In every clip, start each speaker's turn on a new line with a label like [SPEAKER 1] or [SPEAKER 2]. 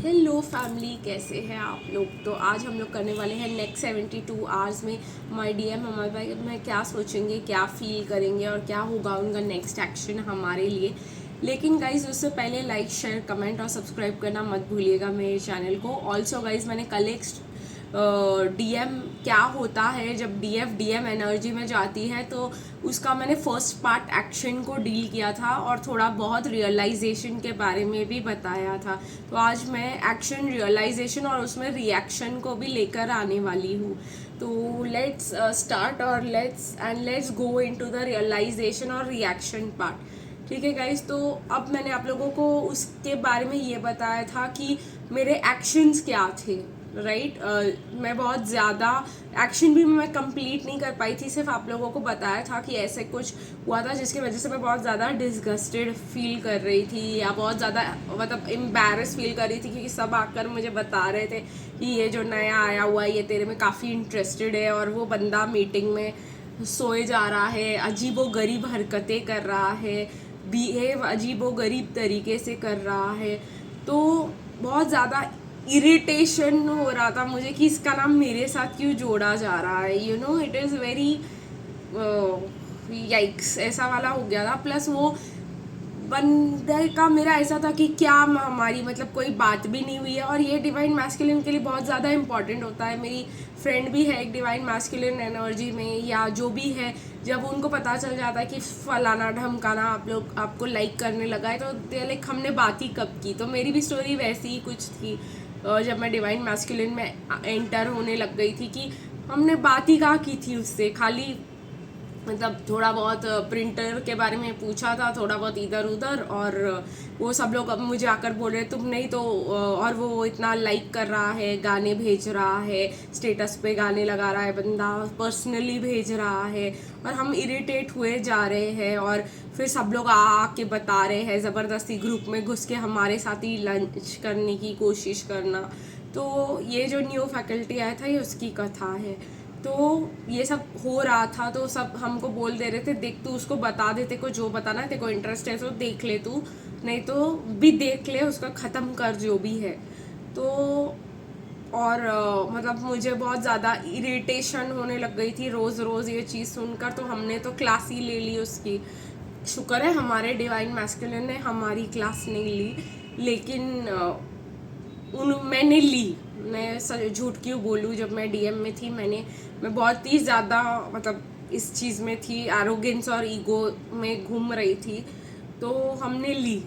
[SPEAKER 1] Hello family, कैसे हैं आप लोग। तो आज हम लोग करने वाले हैं नेक्स्ट 72 आवर्स में माय डीएम हमारे बारे में क्या सोचेंगे, क्या फील करेंगे और क्या होगा उनका नेक्स्ट एक्शन हमारे लिए। लेकिन गाइज उससे पहले लाइक शेयर कमेंट और सब्सक्राइब करना मत भूलिएगा मेरे चैनल को। ऑल्सो गाइज मैंने कल एक डीएम क्या होता है जब डीएम एनर्जी में जाती है, तो उसका मैंने फर्स्ट पार्ट एक्शन को डील किया था और थोड़ा बहुत रियलाइजेशन के बारे में भी बताया था। तो आज मैं एक्शन, रियलाइजेशन और उसमें रिएक्शन को भी लेकर आने वाली हूँ। तो लेट्स स्टार्ट और let's go into the realization और रिएक्शन पार्ट। ठीक है गाइज, तो अब मैंने आप लोगों को उसके बारे में ये बताया था कि मेरे एक्शंस क्या थे, राइट। मैं बहुत ज़्यादा एक्शन भी मैं कंप्लीट नहीं कर पाई थी, सिर्फ आप लोगों को बताया था कि ऐसे कुछ हुआ था जिसकी वजह से मैं बहुत ज़्यादा डिसगस्टेड फील कर रही थी या बहुत ज़्यादा मतलब एम्बैरस फील कर रही थी, क्योंकि सब आकर मुझे बता रहे थे कि ये जो नया आया हुआ है ये तेरे में काफ़ी इंटरेस्टेड है, और वो बंदा मीटिंग में सोए जा रहा है, अजीबो गरीब हरकतें कर रहा है, बिहेव अजीबो गरीब तरीके से कर रहा है। तो बहुत ज़्यादा इरिटेशन हो रहा था मुझे कि इसका नाम मेरे साथ क्यों जोड़ा जा रहा है। इट इज़ वेरी याइक्स ऐसा वाला हो गया था। प्लस वो बंदे का मेरा ऐसा था कि क्या हमारी मतलब कोई बात भी नहीं हुई है, और ये डिवाइन मैस्कुलिन के लिए बहुत ज़्यादा इंपॉर्टेंट होता है। मेरी फ्रेंड भी है एक डिवाइन मैस्कुलिन एनर्जी में, या जो भी है, जब उनको पता चल जाता है कि फलाना ढमकाना आपको लाइक करने लगा है, तो लाइक हमने बात ही कब की। तो मेरी भी स्टोरी वैसी ही कुछ थी जब मैं डिवाइन मैस्कुलिन में एंटर होने लग गई थी, कि हमने बात ही कहाँ की थी उससे, खाली मतलब थोड़ा बहुत प्रिंटर के बारे में पूछा था, थोड़ा बहुत इधर उधर, और वो सब लोग अब मुझे आकर बोल रहे तुम नहीं तो, और वो इतना लाइक कर रहा है, गाने भेज रहा है, स्टेटस पे गाने लगा रहा है बंदा, पर्सनली भेज रहा है, और हम इरिटेट हुए जा रहे हैं। और फिर सब लोग आके बता रहे हैं, ज़बरदस्ती ग्रुप में घुस के हमारे साथ ही लंच करने की कोशिश करना। तो ये जो न्यू फैकल्टी आया था ये उसकी कथा है। तो ये सब हो रहा था, तो सब हमको बोल दे रहे थे देख तू उसको बता दे, तेरे को जो बताना है, तेरे को इंटरेस्ट है तो देख ले तू, नहीं तो भी देख ले, उसका ख़त्म कर जो भी है। तो और मतलब मुझे बहुत ज़्यादा इरिटेशन होने लग गई थी रोज़ रोज़ ये चीज़ सुनकर। तो हमने तो क्लास ही ले ली उसकी। शुक्र है हमारे डिवाइन मैस्कुलिन ने हमारी क्लास नहीं ली, लेकिन मैंने ली। मैं झूठ क्यों बोलूँ, जब मैं डीएम में थी मैं बहुत ही ज़्यादा मतलब इस चीज़ में थी, एरोगेंस और ईगो में घूम रही थी, तो हमने ली।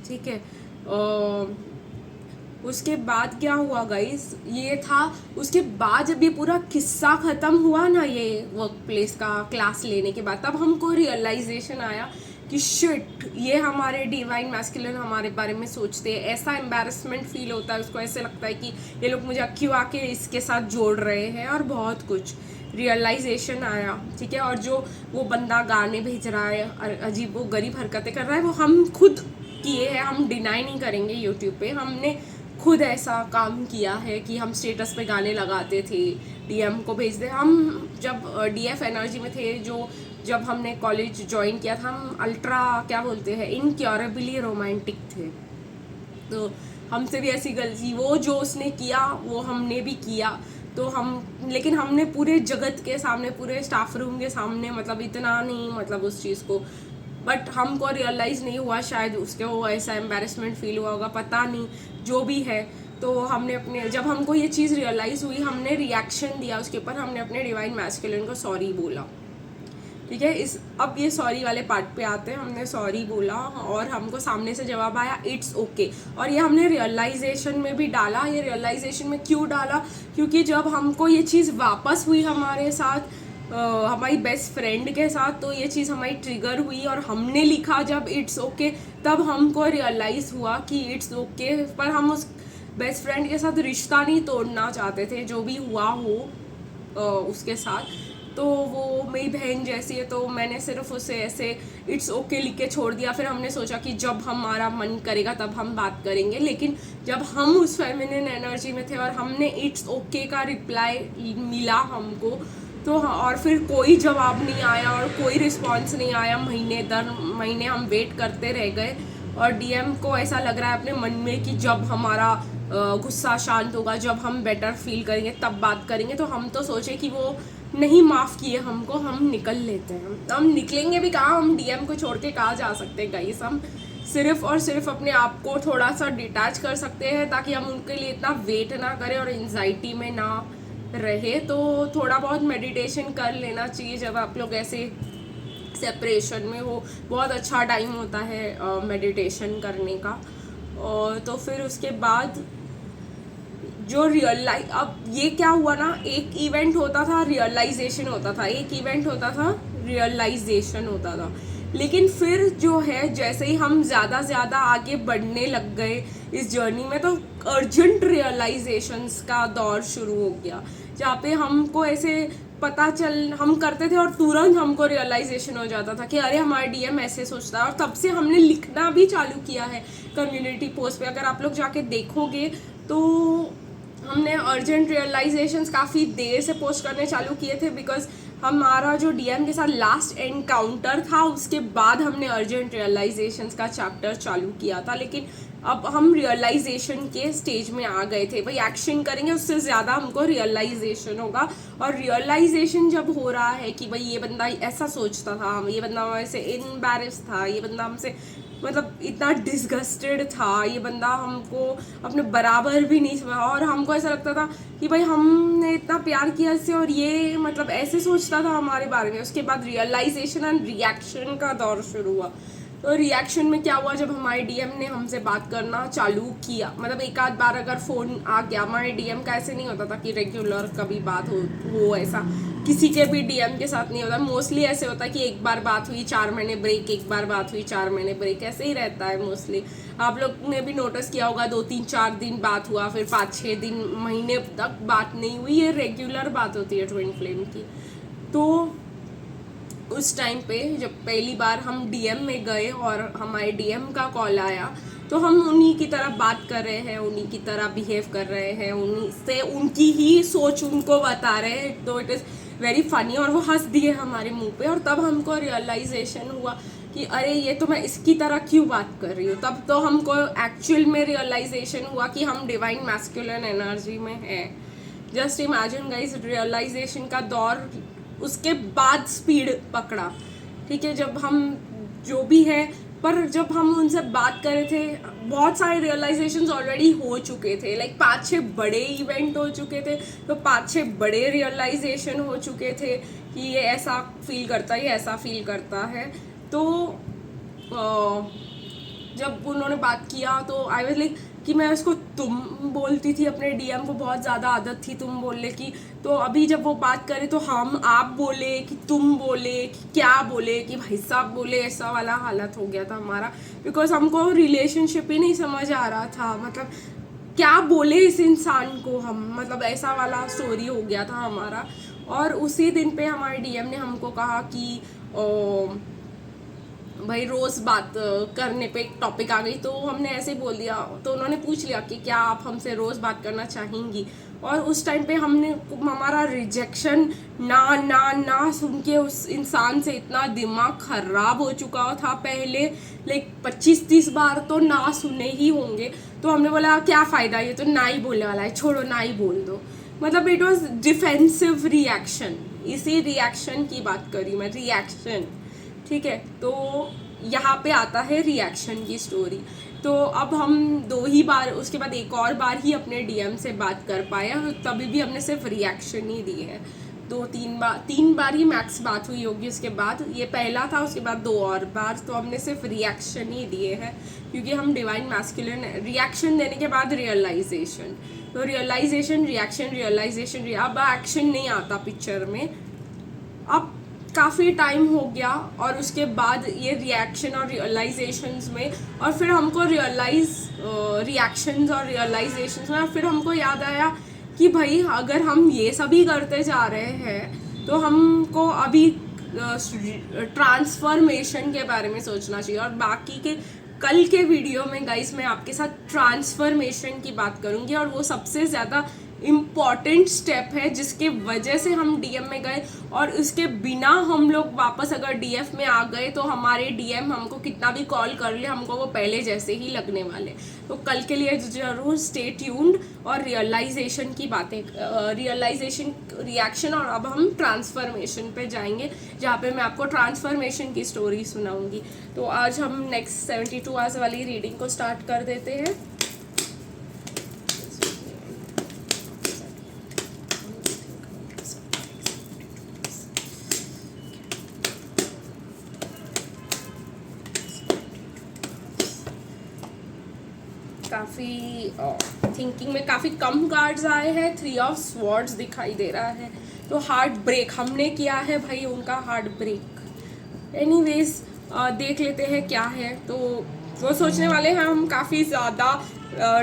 [SPEAKER 1] ठीक है। उसके बाद क्या हुआ गाइस, ये था उसके बाद जब ये पूरा किस्सा ख़त्म हुआ ना, ये वर्क प्लेस का क्लास लेने के बाद, तब हमको रियलाइजेशन आया कि शिट, ये हमारे डिवाइन मैस्कुलिन हमारे बारे में सोचते हैं। ऐसा एम्बैरसमेंट फील होता है उसको, ऐसे लगता है कि ये लोग मुझे क्यों आके इसके साथ जोड़ रहे हैं, और बहुत कुछ रियलाइजेशन आया। ठीक है। और जो वो बंदा गाने भेज रहा है, अजीब वो गरीब हरकतें कर रहा है, वो हम खुद किए हैं, हम डिनाई नहीं करेंगे। यूट्यूब पे हमने खुद ऐसा काम किया है कि हम स्टेटस पे गाने लगाते थे, डीएम को भेजते। हम जब डीएफ एनर्जी में थे, जब हमने कॉलेज ज्वाइन किया था, हम अल्ट्रा क्या बोलते हैं, इनक्योरेबली रोमांटिक थे। तो हमसे भी ऐसी गलती, वो जो उसने किया वो हमने भी किया। तो लेकिन हमने पूरे जगत के सामने, पूरे स्टाफ रूम के सामने, मतलब इतना नहीं, मतलब उस चीज़ को, बट हमको रियलाइज़ नहीं हुआ, शायद उसके वो ऐसा एम्बैरेसमेंट फील हुआ होगा, पता नहीं, जो भी है। तो हमने जब हमको ये चीज़ रियलाइज़ हुई, हमने रिएक्शन दिया उसके ऊपर, हमने अपने डिवाइन मैस्कुलिन को सॉरी बोला। ठीक है। अब ये सॉरी वाले पार्ट पे आते हैं। हमने सॉरी बोला और हमको सामने से जवाब आया इट्स ओके। और ये हमने रियलाइजेशन में भी डाला। ये रियलाइजेशन में क्यों डाला, क्योंकि जब हमको ये चीज़ वापस हुई हमारे साथ, हमारी बेस्ट फ्रेंड के साथ, तो ये चीज़ हमारी ट्रिगर हुई और हमने लिखा जब इट्स ओके, तब हमको रियलाइज़ हुआ कि इट्स ओके। पर हम उस बेस्ट फ्रेंड के साथ रिश्ता नहीं तोड़ना चाहते थे, जो भी हुआ हो उसके साथ। तो वो मेरी बहन जैसी है, तो मैंने सिर्फ उसे ऐसे इट्स ओके लिख के छोड़ दिया। फिर हमने सोचा कि जब हमारा मन करेगा तब हम बात करेंगे। लेकिन जब हम उस फेमिनिन एनर्जी में थे और हमने इट्स ओके का रिप्लाई मिला हमको, तो और फिर कोई जवाब नहीं आया और कोई रिस्पॉन्स नहीं आया, महीने दर महीने हम वेट करते रह गए। और डीएम को ऐसा लग रहा है अपने मन में कि जब हमारा गुस्सा शांत होगा, जब हम बेटर फील करेंगे तब बात करेंगे। तो हम तो सोचे कि वो नहीं माफ़ किए हमको, हम निकल लेते हैं। हम निकलेंगे भी कहाँ, हम डीएम को छोड़ के कहाँ जा सकते हैं गाइस। हम सिर्फ और सिर्फ अपने आप को थोड़ा सा डिटैच कर सकते हैं ताकि हम उनके लिए इतना वेट ना करें और एंजाइटी में ना रहे। तो थोड़ा बहुत मेडिटेशन कर लेना चाहिए जब आप लोग ऐसे सेपरेशन में हो। बहुत अच्छा टाइम होता है मेडिटेशन करने का। और तो फिर उसके बाद जो अब ये क्या हुआ ना, एक इवेंट होता था रियलाइजेशन होता था, एक इवेंट होता था रियलाइजेशन होता था। लेकिन फिर जो है जैसे ही हम ज़्यादा ज़्यादा आगे बढ़ने लग गए इस जर्नी में, तो अर्जेंट रियलाइजेशंस का दौर शुरू हो गया, जहाँ पे हमको ऐसे पता चल, हम करते थे और तुरंत हमको रियलाइजेशन हो जाता था कि अरे हमारा डीएम ऐसे सोचता है। और तब से हमने लिखना भी चालू किया है कम्युनिटी पोस्ट पे। अगर आप लोग जाके देखोगे तो हमने अर्जेंट रियलाइजेशंस काफ़ी देर से पोस्ट करने चालू किए थे, बिकॉज हमारा जो डीएम के साथ लास्ट एनकाउंटर था उसके बाद हमने अर्जेंट रियलाइजेशंस का चैप्टर चालू किया था। लेकिन अब हम रियलाइजेशन के स्टेज में आ गए थे। भाई एक्शन करेंगे उससे ज़्यादा हमको रियलाइजेशन होगा। और रियलाइजेशन जब हो रहा है कि भाई ये बंदा ऐसा सोचता था, ये बंदा हमसे एम्बैरेस था, ये बंदा हमसे मतलब इतना डिसगस्टेड था, ये बंदा हमको अपने बराबर भी नहीं समझा, और हमको ऐसा लगता था कि भाई हमने इतना प्यार किया इससे और ये मतलब ऐसे सोचता था हमारे बारे में। उसके बाद रियलाइजेशन एंड रिएक्शन का दौर शुरू हुआ। तो रिएक्शन में क्या हुआ, जब हमारे डीएम ने हमसे बात करना चालू किया, मतलब एक आध बार अगर फ़ोन आ गया, हमारे डीएम का ऐसे नहीं होता था कि रेगुलर कभी बात हो ऐसा किसी के भी डीएम के साथ नहीं होता। मोस्टली ऐसे होता है कि एक बार बात हुई 4 महीने ब्रेक, एक बार बात हुई 4 महीने ब्रेक, ऐसे ही रहता है मोस्टली। आप लोग ने भी नोटिस किया होगा 2-3-4 दिन बात हुआ, फिर 5-6 दिन महीने तक बात नहीं हुई। ये रेगुलर बात होती है ट्विन फ्लेम की। तो उस टाइम पे जब पहली बार हम डीएम में गए और हमारे डीएम का कॉल आया, तो हम उन्हीं की तरह बात कर रहे हैं, उन्हीं की तरह बिहेव कर रहे हैं, उन्हीं से उनकी ही सोच उनको बता रहे हैं। तो इट इज़ वेरी फनी, और वो हंस दिए हमारे मुंह पे। और तब हमको रियलाइजेशन हुआ कि अरे ये तो मैं इसकी तरह क्यों बात कर रही हूँ। तब तो हमको एक्चुअल में रियलाइजेशन हुआ कि हम डिवाइन मैस्कुलिन एनर्जी में हैं। जस्ट इमेजिन गाइस, रियलाइजेशन का दौर उसके बाद स्पीड पकड़ा, ठीक है, जब हम जो भी है। पर जब हम उनसे बात कर रहे थे, बहुत सारे रियलाइजेशंस ऑलरेडी हो चुके थे, लाइक 5-6 बड़े इवेंट हो चुके थे। तो 5-6 बड़े रियलाइजेशन हो चुके थे कि ये ऐसा फील करता है, ये ऐसा फील करता है। तो जब उन्होंने बात किया तो आई वाज लाइक कि मैं उसको तुम बोलती थी, अपने डीएम को बहुत ज़्यादा आदत थी तुम बोलने की। तो अभी जब वो बात करे तो हम आप बोले कि तुम बोले कि क्या बोले कि भाई साहब बोले, ऐसा वाला हालत हो गया था हमारा। बिकॉज हमको रिलेशनशिप ही नहीं समझ आ रहा था, मतलब क्या बोले इस इंसान को हम, मतलब ऐसा वाला स्टोरी हो गया था हमारा। और उसी दिन पे हमारे डीएम ने हमको कहा कि भाई रोज़ बात करने पे एक टॉपिक आ गई। तो हमने ऐसे बोल दिया, तो उन्होंने पूछ लिया कि क्या आप हमसे रोज़ बात करना चाहेंगी। और उस टाइम पे हमारा रिजेक्शन ना ना ना सुन के उस इंसान से इतना दिमाग खराब हो चुका था पहले, लाइक 25-30 बार तो ना सुने ही होंगे। तो हमने बोला क्या फ़ायदा, ये तो ना ही बोलने वाला है, छोड़ो ना ही बोल दो। मतलब इट वॉज डिफेंसिव रिएक्शन। इसी रिएक्शन की बात करी मैं, रिएक्शन, ठीक है। तो यहाँ पे आता है रिएक्शन की स्टोरी। तो अब हम 2 ही बार, उसके बाद एक और बार ही अपने डीएम से बात कर पाए, और तभी भी हमने सिर्फ रिएक्शन ही दिए हैं। 3 बार ही मैक्स बात हुई होगी उसके बाद। ये पहला था, उसके बाद 2 और बार, तो हमने सिर्फ रिएक्शन ही दिए हैं क्योंकि हम डिवाइन मैस्कुलिन। रिएक्शन देने के बाद रियलाइजेशन, तो रियलाइजेशन रिएक्शन रियलाइजेशन, अब एक्शन नहीं आता पिक्चर में। अब काफ़ी टाइम हो गया और उसके बाद ये रिएक्शन और रियलाइजेशंस में, और फिर हमको रिएक्शंस और रियलाइजेशंस में फिर हमको याद आया कि भाई अगर हम ये सभी करते जा रहे हैं तो हमको अभी ट्रांसफॉर्मेशन के बारे में सोचना चाहिए। और बाकी के कल के वीडियो में गाइस मैं आपके साथ ट्रांसफॉर्मेशन की बात करूँगी, और वो सबसे ज़्यादा इम्पॉर्टेंट स्टेप है जिसके वजह से हम डीएम में गए, और उसके बिना हम लोग वापस अगर डीएफ में आ गए तो हमारे डीएम हमको कितना भी कॉल कर ले हमको वो पहले जैसे ही लगने वाले। तो कल के लिए जरूर स्टे ट्यून्ड। और रियलाइजेशन की बातें, रियलाइजेशन, रिएक्शन, और अब हम ट्रांसफॉर्मेशन पे जाएंगे जहाँ पे मैं आपको ट्रांसफॉर्मेशन की स्टोरी सुनाऊंगी। तो आज हम नेक्स्ट 72 आवर्स वाली रीडिंग को स्टार्ट कर देते हैं। काफ़ी थिंकिंग में काफ़ी कम कार्ड्स आए हैं। 3 ऑफ स्वॉर्ड्स दिखाई दे रहा है। तो हार्ट ब्रेक हमने किया है भाई, उनका हार्ट ब्रेक। एनीवेज देख लेते हैं क्या है। तो वो सोचने वाले हैं हम काफ़ी ज़्यादा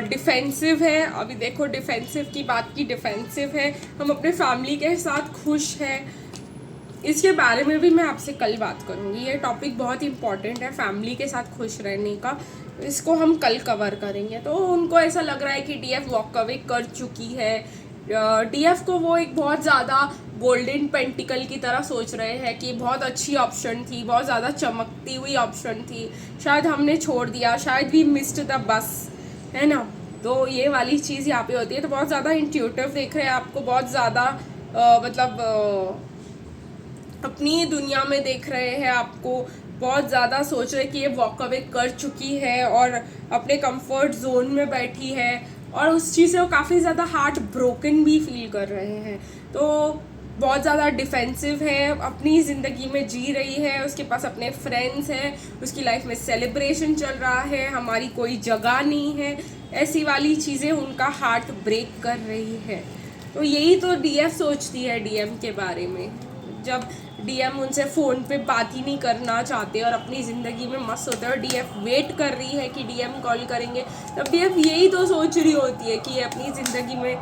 [SPEAKER 1] डिफेंसिव है। अभी देखो डिफेंसिव की बात की, डिफेंसिव है, हम अपने फैमिली के साथ खुश हैं। इसके बारे में भी मैं आपसे कल बात करूँगी। ये टॉपिक बहुत इंपॉर्टेंट है, फैमिली के साथ खुश रहने का। इसको हम कल कवर करेंगे। तो उनको ऐसा लग रहा है कि डीएफ वॉक अवे कर चुकी है। डीएफ को वो एक बहुत ज़्यादा गोल्डन पेंटिकल की तरह सोच रहे हैं कि बहुत अच्छी ऑप्शन थी, बहुत ज़्यादा चमकती हुई ऑप्शन थी, शायद हमने छोड़ दिया, शायद वी मिस्ड द बस, है ना। तो ये वाली चीज़ यहाँ पे होती है। तो बहुत ज़्यादा इंट्यूटिव देख रहे हैं आपको, बहुत ज़्यादा अपनी दुनिया में देख रहे हैं आपको, बहुत ज़्यादा सोच रहे कि ये वॉक अवे कर चुकी है और अपने कंफर्ट जोन में बैठी है, और उस चीज़ से वो काफ़ी ज़्यादा हार्ट ब्रोकन भी फील कर रहे हैं। तो बहुत ज़्यादा डिफेंसिव है, अपनी ज़िंदगी में जी रही है, उसके पास अपने फ्रेंड्स हैं, उसकी लाइफ में सेलिब्रेशन चल रहा है, हमारी कोई जगह नहीं है, ऐसी वाली चीज़ें उनका हार्ट ब्रेक कर रही है। तो यही तो डीएफ सोचती है डीएम के बारे में। जब डीएम उनसे फ़ोन पे बात ही नहीं करना चाहते और अपनी ज़िंदगी में मस्त होते हैं, और डीएफ वेट कर रही है कि डीएम कॉल करेंगे, तब डीएफ यही तो सोच रही होती है कि ये अपनी ज़िंदगी में,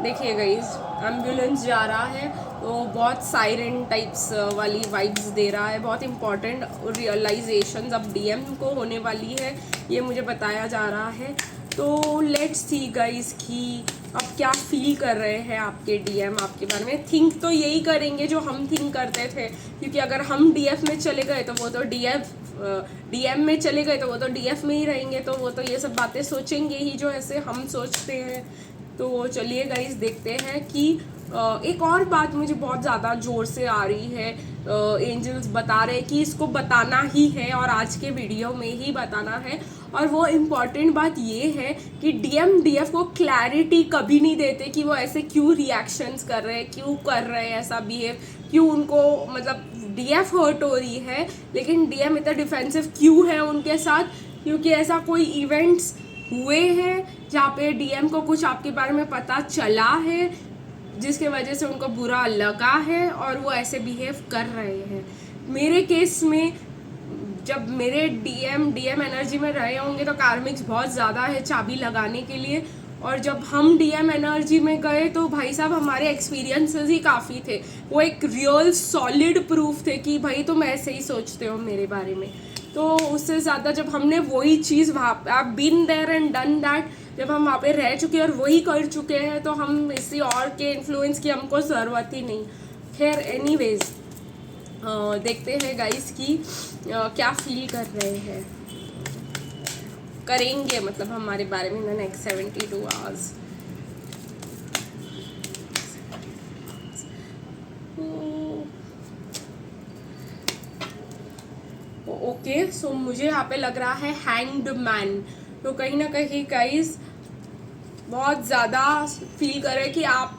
[SPEAKER 1] देखिए गाइस एम्बुलेंस जा रहा है तो बहुत सायरन टाइप्स वाली वाइब्स दे रहा है। बहुत इंपॉर्टेंट रियलाइजेशन अब डीएम को होने वाली है, ये मुझे बताया जा रहा है। तो लेट्स सी गाइस कि अब क्या फील कर रहे हैं आपके डीएम आपके बारे में। थिंक तो यही करेंगे जो हम थिंक करते थे, क्योंकि अगर हम डीएफ में चले गए तो वो तो डीएम में चले गए तो वो तो डीएफ में ही रहेंगे, तो वो तो ये सब बातें सोचेंगे ही जो ऐसे हम सोचते हैं। तो चलिए गाइस देखते हैं कि एक और बात मुझे बहुत ज़्यादा ज़ोर से आ रही है। एंजल्स बता रहे हैं कि इसको बताना ही है और आज के वीडियो में ही बताना है। और वो इम्पॉर्टेंट बात ये है कि डीएम डीएफ को क्लैरिटी कभी नहीं देते कि वो ऐसे क्यों रिएक्शंस कर रहे हैं, क्यों कर रहे हैं ऐसा बिहेव, क्यों उनको मतलब डीएफ हर्ट हो रही है, लेकिन डीएम इतना डिफेंसिव क्यों है उनके साथ, क्योंकि ऐसा कोई इवेंट्स हुए हैं जहाँ पे डीएम को कुछ आपके बारे में पता चला है जिसके वजह से उनको बुरा लगा है और वो ऐसे बिहेव कर रहे हैं। मेरे केस में जब मेरे डीएम एनर्जी में रहे होंगे तो कार्मिक्स बहुत ज़्यादा है चाबी लगाने के लिए, और जब हम डीएम एनर्जी में गए तो भाई साहब हमारे एक्सपीरियंसेस ही काफ़ी थे। वो एक रियल सॉलिड प्रूफ थे कि भाई तुम ऐसे ही सोचते हो मेरे बारे में। तो उससे ज़्यादा जब हमने वही चीज़ वहाँ पे, आप been there and done that, जब हम वहाँ पे रह चुके हैं और वही कर चुके हैं तो हम किसी और के इन्फ्लुएंस की हमको ज़रूरत ही नहीं। खैर एनीवेज देखते हैं गाइस कि क्या फील कर रहे हैं, करेंगे मतलब हमारे बारे में नेक्स्ट 72 आवर्स। ओके सो मुझे यहाँ पे लग रहा है हैंग्ड मैन। तो कहीं ना कहीं गाइस बहुत ज़्यादा फील कर रहे हैं कि आप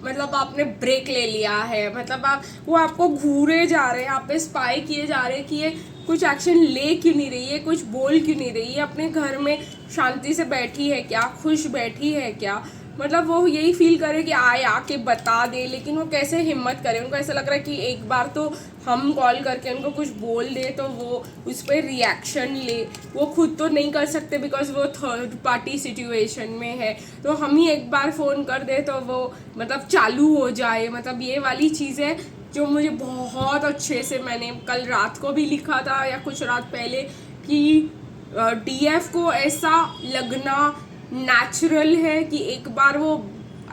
[SPEAKER 1] मतलब आपने ब्रेक ले लिया है, मतलब वो आपको घूरे जा रहे हैं, आप पे स्पाई किए जा रहे हैं कि ये कुछ एक्शन ले क्यों नहीं रही है, कुछ बोल क्यों नहीं रही है, अपने घर में शांति से बैठी है क्या, खुश बैठी है क्या, मतलब वो यही फील करे कि आए आके बता दे, लेकिन वो कैसे हिम्मत करे। उनको ऐसा लग रहा है कि एक बार तो हम कॉल करके उनको कुछ बोल दे तो वो उस पर रिएक्शन ले, वो खुद तो नहीं कर सकते बिकॉज वो थर्ड पार्टी सिचुएशन में है, तो हम ही एक बार फ़ोन कर दे तो वो मतलब चालू हो जाए। मतलब ये वाली चीज़ है जो मुझे बहुत अच्छे से, मैंने कल रात को भी लिखा था या कुछ रात पहले, कि डीएफ को ऐसा लगना नेचुरल है कि एक बार वो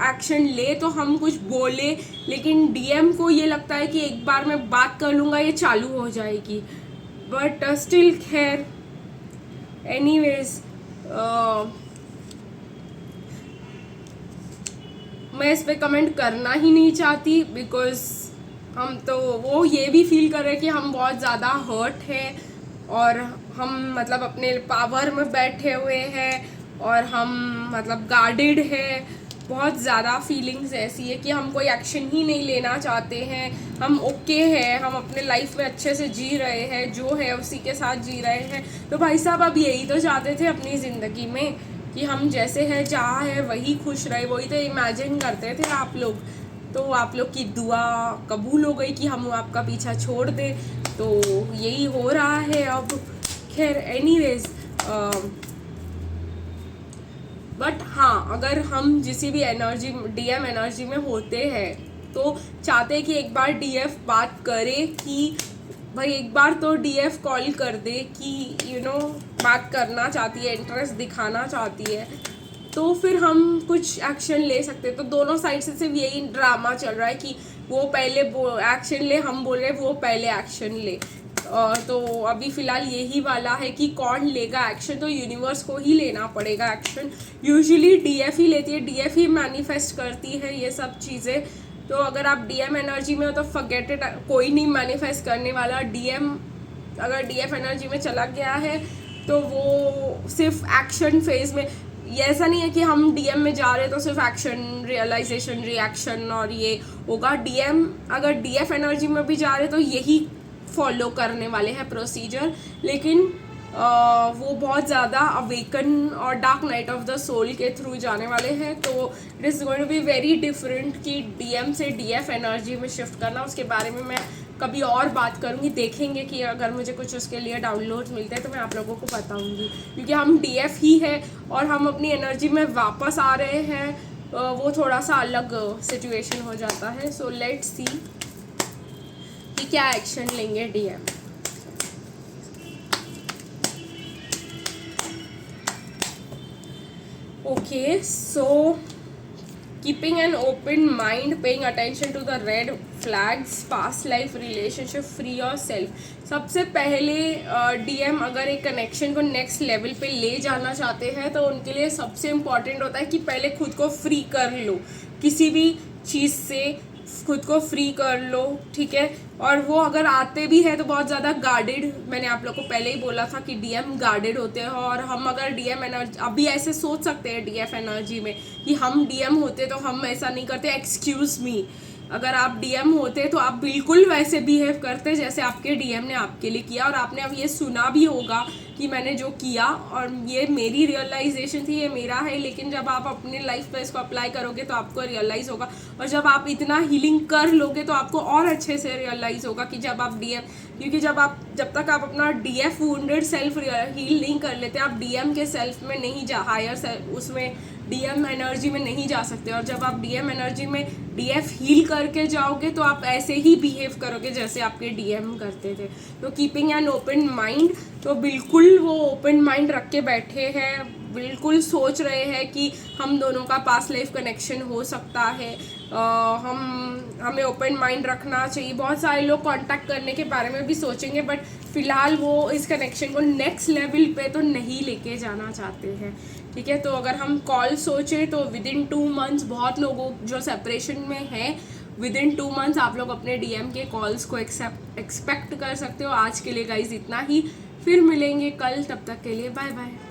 [SPEAKER 1] एक्शन ले तो हम कुछ बोले, लेकिन डीएम को ये लगता है कि एक बार मैं बात कर लूँगा ये चालू हो जाएगी, बट स्टिल खैर एनीवेज मैं इस पर कमेंट करना ही नहीं चाहती, बिकॉज हम तो वो ये भी फील कर रहे हैं कि हम बहुत ज़्यादा हर्ट हैं और हम मतलब अपने पावर में बैठे हुए हैं और हम मतलब गार्डेड है। बहुत ज़्यादा फीलिंग्स ऐसी है कि हम कोई एक्शन ही नहीं लेना चाहते हैं, हम ओके हैं, हम अपने लाइफ में अच्छे से जी रहे हैं, जो है उसी के साथ जी रहे हैं। तो भाई साहब अब यही तो चाहते थे अपनी ज़िंदगी में कि हम जैसे हैं जहाँ है वही खुश रहे, वही तो इमेजिन करते थे आप लोग। तो आप लोग की दुआ कबूल हो गई कि हम आपका पीछा छोड़ दें, तो यही हो रहा है अब। खैर एनीवेज बट हाँ, अगर हम जिसी भी एनर्जी डीएम एनर्जी में होते हैं तो चाहते हैं कि एक बार डीएफ बात करे कि भाई एक बार तो डीएफ कॉल कर दे कि बात करना चाहती है, इंटरेस्ट दिखाना चाहती है, तो फिर हम कुछ एक्शन ले सकते हैं। तो दोनों साइड से सिर्फ यही ड्रामा चल रहा है कि वो पहले एक्शन ले, हम बोल रहे वो पहले एक्शन ले। तो अभी फ़िलहाल यही वाला है कि कौन लेगा एक्शन, तो यूनिवर्स को ही लेना पड़ेगा एक्शन। यूजुअली डीएफ ही लेती है, डीएफ ही मैनिफेस्ट करती है ये सब चीज़ें। तो अगर आप डीएम एनर्जी में हो तो फॉरगेट इट, कोई नहीं मैनिफेस्ट करने वाला। डीएम अगर डीएफ एनर्जी में चला गया है तो वो सिर्फ एक्शन फेज में, ये ऐसा नहीं है कि हम डीएम में जा रहे हैं तो सिर्फ एक्शन, रियलाइजेशन, रिएक्शन और ये होगा। डीएम अगर डीएफ एनर्जी में भी जा रहे हैं तो यही फॉलो करने वाले हैं प्रोसीजर, लेकिन वो बहुत ज़्यादा अवेकन और dark night of the soul के थ्रू जाने वाले हैं। तो it is going to be very different कि डीएम से डीएफ एनर्जी में शिफ्ट करना। उसके बारे में मैं कभी और बात करूँगी, देखेंगे कि अगर मुझे कुछ उसके लिए डाउनलोड्स मिलते हैं तो मैं आप लोगों को बताऊँगी, क्योंकि हम डीएफ ही है और हम अपनी एनर्जी में वापस आ रहे हैं, वो थोड़ा सा अलग सिचुएशन हो जाता है। सो लेट्स सी कि क्या एक्शन लेंगे DM. Okay, so keeping an open mind, paying attention to the red flags, past life relationship, free yourself. सबसे पहले डीएम अगर एक कनेक्शन को नेक्स्ट लेवल पे ले जाना चाहते हैं तो उनके लिए सबसे इम्पॉर्टेंट होता है कि पहले खुद को फ्री कर लो, किसी भी चीज़ से खुद को फ्री कर लो, ठीक है। और वो अगर आते भी है तो बहुत ज़्यादा गार्डेड, मैंने आप लोग को पहले ही बोला था कि डीएम गार्डेड होते हैं। और हम अगर डीएम एनर्जी अभी ऐसे सोच सकते हैं डीएफ एनर्जी में कि हम डीएम होते तो हम ऐसा नहीं करते, एक्सक्यूज़ मी, अगर आप डीएम होते तो आप बिल्कुल वैसे बिहेव करते जैसे आपके डीएम ने आपके लिए किया। और आपने अब ये सुना भी होगा कि मैंने जो किया और ये मेरी रियलाइजेशन थी, ये मेरा है, लेकिन जब आप अपने लाइफ पे इसको अप्लाई करोगे तो आपको रियलाइज़ होगा। और जब आप इतना हीलिंग कर लोगे तो आपको और अच्छे से रियलाइज़ होगा कि जब आप डीएम, क्योंकि जब तक आप अपना डीएफ वुंडेड सेल्फ हील नहीं कर लेते, आप डीएम के सेल्फ में नहीं जा, हायर सेल्फ उसमें डीएम एनर्जी में नहीं जा सकते। और जब आप डीएम एनर्जी में डीएफ हील करके जाओगे तो आप ऐसे ही बिहेव करोगे जैसे आपके डीएम करते थे। तो कीपिंग एन ओपन माइंड, तो बिल्कुल वो ओपन माइंड रख के बैठे हैं, बिल्कुल सोच रहे हैं कि हम दोनों का पास्ट लाइफ कनेक्शन हो सकता है। हमें ओपन माइंड रखना चाहिए। बहुत सारे लोग कांटेक्ट करने के बारे में भी सोचेंगे, बट फिलहाल वो इस कनेक्शन को नेक्स्ट लेवल पे तो नहीं लेके जाना चाहते हैं, ठीक है। तो अगर हम कॉल सोचें तो विद इन 2 मंथ्स बहुत लोगों जो सेपरेशन में हैं, विद इन 2 मंथ्स आप लोग अपने डीएम के कॉल्स को एक्सपेक्ट कर सकते हो। आज के लिए गाइज इतना ही, फिर मिलेंगे कल, तब तक के लिए बाय बाय।